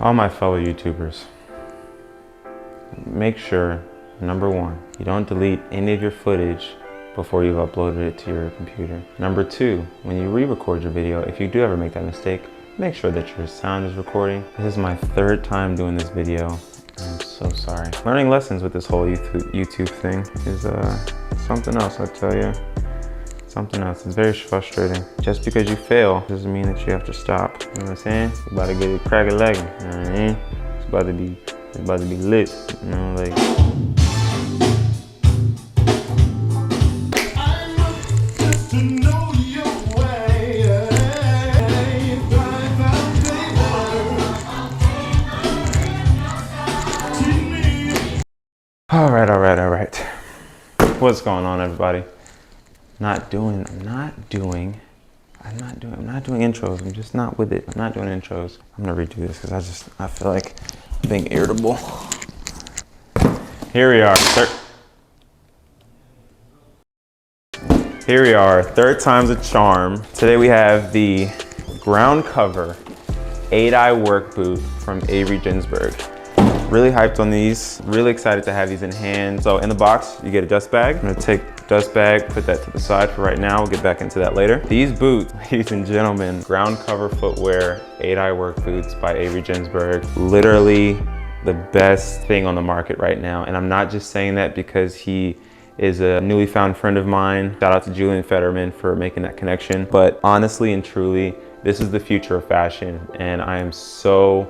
all my fellow YouTubers, make sure, number one, you don't delete any of your footage before you've uploaded it to your computer. Number two, when you re-record your video, if you do ever make that mistake, make sure that your sound is recording. This is my third time doing this video. I'm so sorry. Learning lessons with this whole YouTube thing is something else, I tell you. Something else. It's very frustrating. Just because you fail doesn't mean that you have to stop. You know what I'm saying? You're about to get it crack a leg. You know what I mean? It's about to be lit. You know, like. All right. What's going on, everybody? I'm not doing intros. I'm just not with it. I'm not doing intros. I'm gonna redo this because I feel like being irritable. Here we are, third time's a charm. Today we have the ground cover 8-eye work boot from Avery Ginsburg. Really hyped on these, really excited to have these in hand. So in the box, you get a dust bag. I'm gonna take the dust bag, put that to the side for right now. We'll get back into that later. These boots, ladies and gentlemen, ground cover footwear, 8-eye work boots by Avery Ginsburg. Literally the best thing on the market right now. And I'm not just saying that because he is a newly found friend of mine. Shout out to Julian Fetterman for making that connection. But honestly and truly, this is the future of fashion. And I am so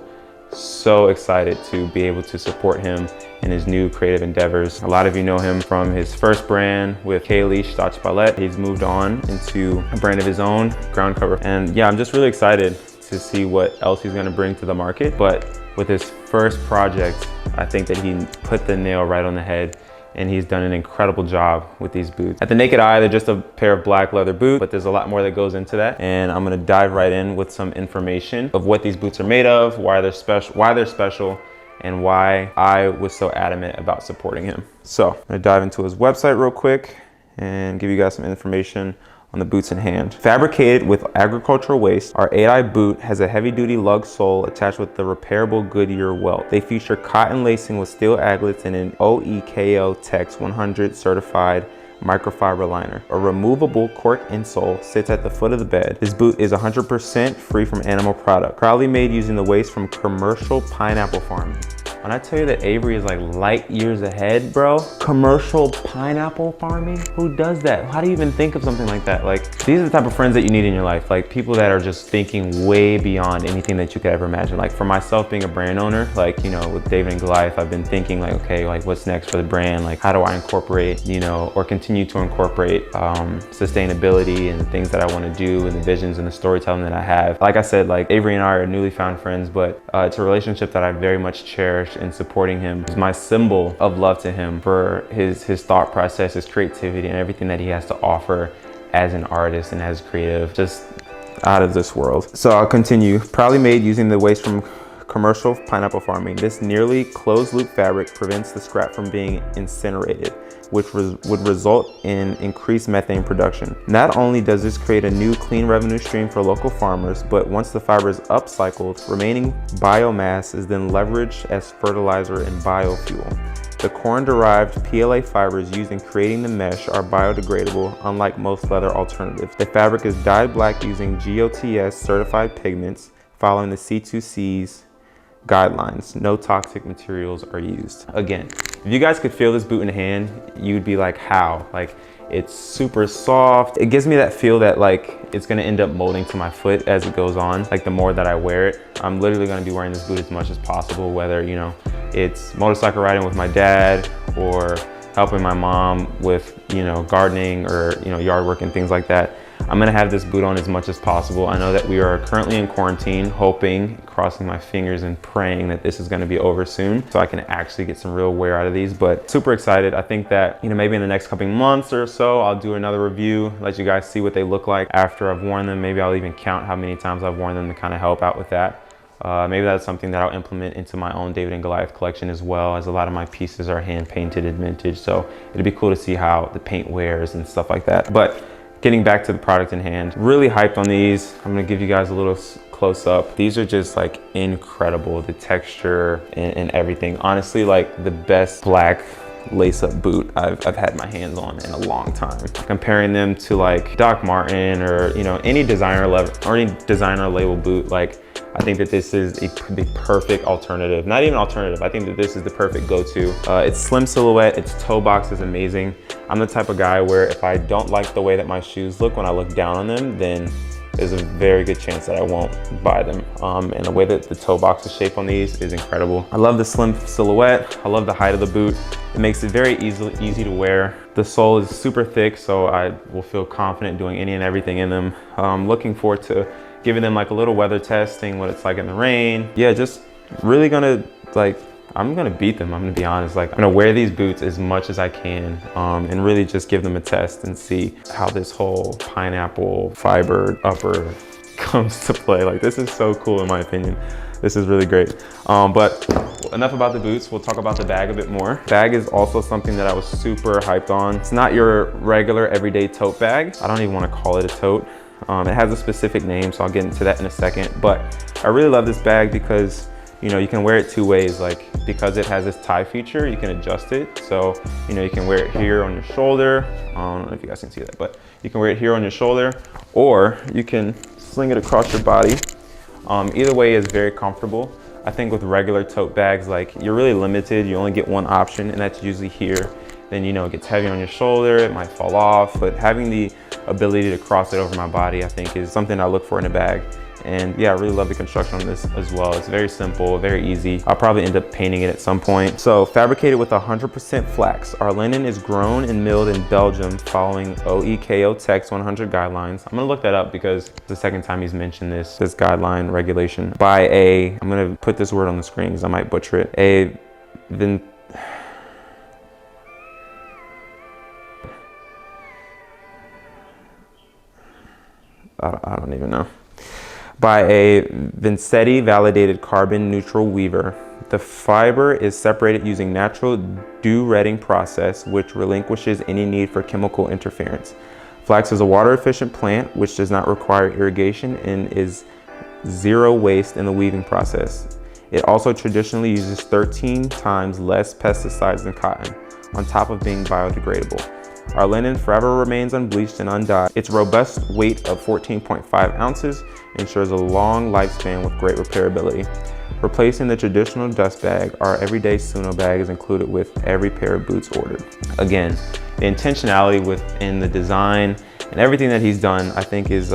excited to be able to support him in his new creative endeavors. A lot of you know him from his first brand with Kaylee Stotch Ballet. He's moved on into a brand of his own, ground cover. And yeah, I'm just really excited to see what else he's gonna bring to the market. But with his first project, I think that he put the nail right on the head, and he's done an incredible job with these boots. At the naked eye, they're just a pair of black leather boots, but there's a lot more that goes into that. And I'm gonna dive right in with some information of what these boots are made of, why they're special, and why I was so adamant about supporting him. So I'm gonna dive into his website real quick and give you guys some information on the boots in hand. Fabricated with agricultural waste, our 8-eye boot has a heavy-duty lug sole attached with the repairable Goodyear welt. They feature cotton lacing with steel aglets and an OEKO Tex 100 certified microfiber liner. A removable cork insole sits at the foot of the bed. This boot is 100% free from animal product. Proudly made using the waste from commercial pineapple farming. When I tell you that Avery is like light years ahead, bro, commercial pineapple farming, who does that? How do you even think of something like that? Like, these are the type of friends that you need in your life. Like, people that are just thinking way beyond anything that you could ever imagine. Like, for myself being a brand owner, like, you know, with David and Goliath, I've been thinking like, okay, like what's next for the brand? Like, how do I incorporate, you know, or continue to incorporate sustainability and things that I want to do and the visions and the storytelling that I have. Like I said, like Avery and I are newly found friends, but it's a relationship that I very much cherish, and supporting him is my symbol of love to him for his thought process, his creativity, and everything that he has to offer as an artist and as creative, just out of this world. So I'll continue. Proudly made using the waste from commercial pineapple farming. This nearly closed loop fabric prevents the scrap from being incinerated, which would result in increased methane production. Not only does this create a new clean revenue stream for local farmers, but once the fiber is upcycled, remaining biomass is then leveraged as fertilizer and biofuel. The corn-derived PLA fibers used in creating the mesh are biodegradable, unlike most leather alternatives. The fabric is dyed black using GOTS certified pigments, following the C2C's guidelines. No toxic materials are used. Again, if you guys could feel this boot in hand, you'd be like, how? Like, it's super soft. It gives me that feel that like it's gonna end up molding to my foot as it goes on. Like, the more that I wear it, I'm literally gonna be wearing this boot as much as possible, whether, you know, it's motorcycle riding with my dad or helping my mom with, you know, gardening or, you know, yard work and things like that. I'm gonna have this boot on as much as possible. I know that we are currently in quarantine, hoping, crossing my fingers and praying that this is gonna be over soon so I can actually get some real wear out of these, but super excited. I think that, you know, maybe in the next couple months or so, I'll do another review, let you guys see what they look like after I've worn them. Maybe I'll even count how many times I've worn them to kind of help out with that. Maybe that's something that I'll implement into my own David and Goliath collection, as well, as a lot of my pieces are hand painted and vintage. So it'd be cool to see how the paint wears and stuff like that. But getting back to the product in hand, really hyped on these. I'm gonna give you guys a little close up. These are just like incredible, the texture and everything. Honestly, like the best black lace-up boot I've had my hands on in a long time. Comparing them to like Doc Martin or any designer label boot, like I think that this is the perfect alternative. Not even alternative, I think that this is the perfect go-to. It's slim silhouette, its toe box is amazing. I'm the type of guy where if I don't like the way that my shoes look when I look down on them, then there's a very good chance that I won't buy them. And the way that the toe box is shaped on these is incredible. I love the slim silhouette. I love the height of the boot. It makes it very easy to wear. The sole is super thick, so I will feel confident doing any and everything in them. Looking forward to giving them like a little weather test, seeing what it's like in the rain. Yeah, just really gonna I'm gonna beat them, I'm gonna be honest. Like, I'm gonna wear these boots as much as I can and really just give them a test and see how this whole pineapple fiber upper comes to play. Like, this is so cool in my opinion. This is really great. But enough about the boots, we'll talk about the bag a bit more. Bag is also something that I was super hyped on. It's not your regular everyday tote bag. I don't even wanna call it a tote. It has a specific name, so I'll get into that in a second. But I really love this bag because you can wear it two ways. Like, because it has this tie feature, you can adjust it. So, you can wear it here on your shoulder. I don't know if you guys can see that, but you can wear it here on your shoulder, or you can sling it across your body. Either way is very comfortable. I think with regular tote bags, like, you're really limited. You only get one option, and that's usually here. Then, it gets heavy on your shoulder, it might fall off, but having the ability to cross it over my body, I think is something I look for in a bag. And yeah, I really love the construction on this as well. It's very simple, very easy. I'll probably end up painting it at some point. So, fabricated with 100% flax. Our linen is grown and milled in Belgium following OEKO Tex 100 guidelines. I'm gonna look that up because it's the second time he's mentioned this guideline regulation. By I'm gonna put this word on the screen because I might butcher it. I don't even know. By a Vincetti validated carbon neutral weaver. The fiber is separated using natural dew retting process, which relinquishes any need for chemical interference. Flax is a water efficient plant which does not require irrigation and is zero waste in the weaving process. It also traditionally uses 13 times less pesticides than cotton, on top of being biodegradable. Our linen forever remains unbleached and undyed. Its robust weight of 14.5 ounces ensures a long lifespan with great repairability. Replacing the traditional dust bag, our everyday Suno bag is included with every pair of boots ordered. Again, the intentionality within the design and everything that he's done, I think is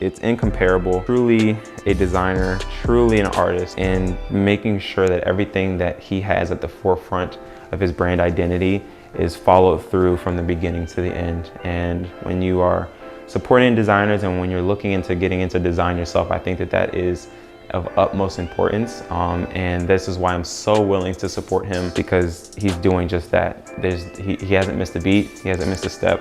it's incomparable. Truly a designer, truly an artist, and making sure that everything that he has at the forefront of his brand identity is followed through from the beginning to the end. And when you are supporting designers and when you're looking into getting into design yourself, I think that that is of utmost importance. And this is why I'm so willing to support him, because he's doing just that. He hasn't missed a beat, he hasn't missed a step.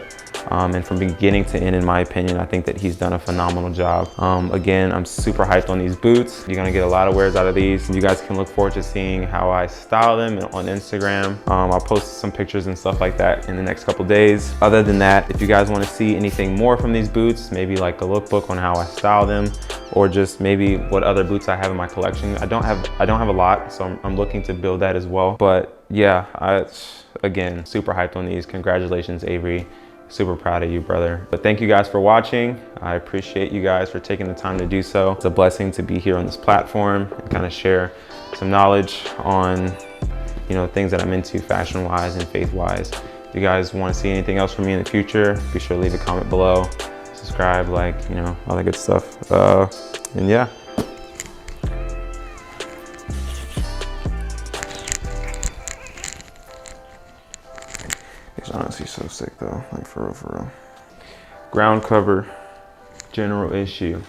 And from beginning to end, in my opinion, I think that he's done a phenomenal job. Again, I'm super hyped on these boots. You're gonna get a lot of wears out of these. You guys can look forward to seeing how I style them on Instagram. I'll post some pictures and stuff like that in the next couple days. Other than that, if you guys wanna see anything more from these boots, maybe like a lookbook on how I style them, or just maybe what other boots I have in my collection. I don't have a lot, so I'm looking to build that as well. But yeah, again, super hyped on these. Congratulations, Avery. Super proud of you, brother. But thank you guys for watching. I appreciate you guys for taking the time to do so. It's a blessing to be here on this platform and kind of share some knowledge on, things that I'm into fashion-wise and faith-wise. If you guys want to see anything else from me in the future, be sure to leave a comment below, subscribe, like, all that good stuff. And yeah. It's honestly so sick though, like for real. Ground cover, general issue.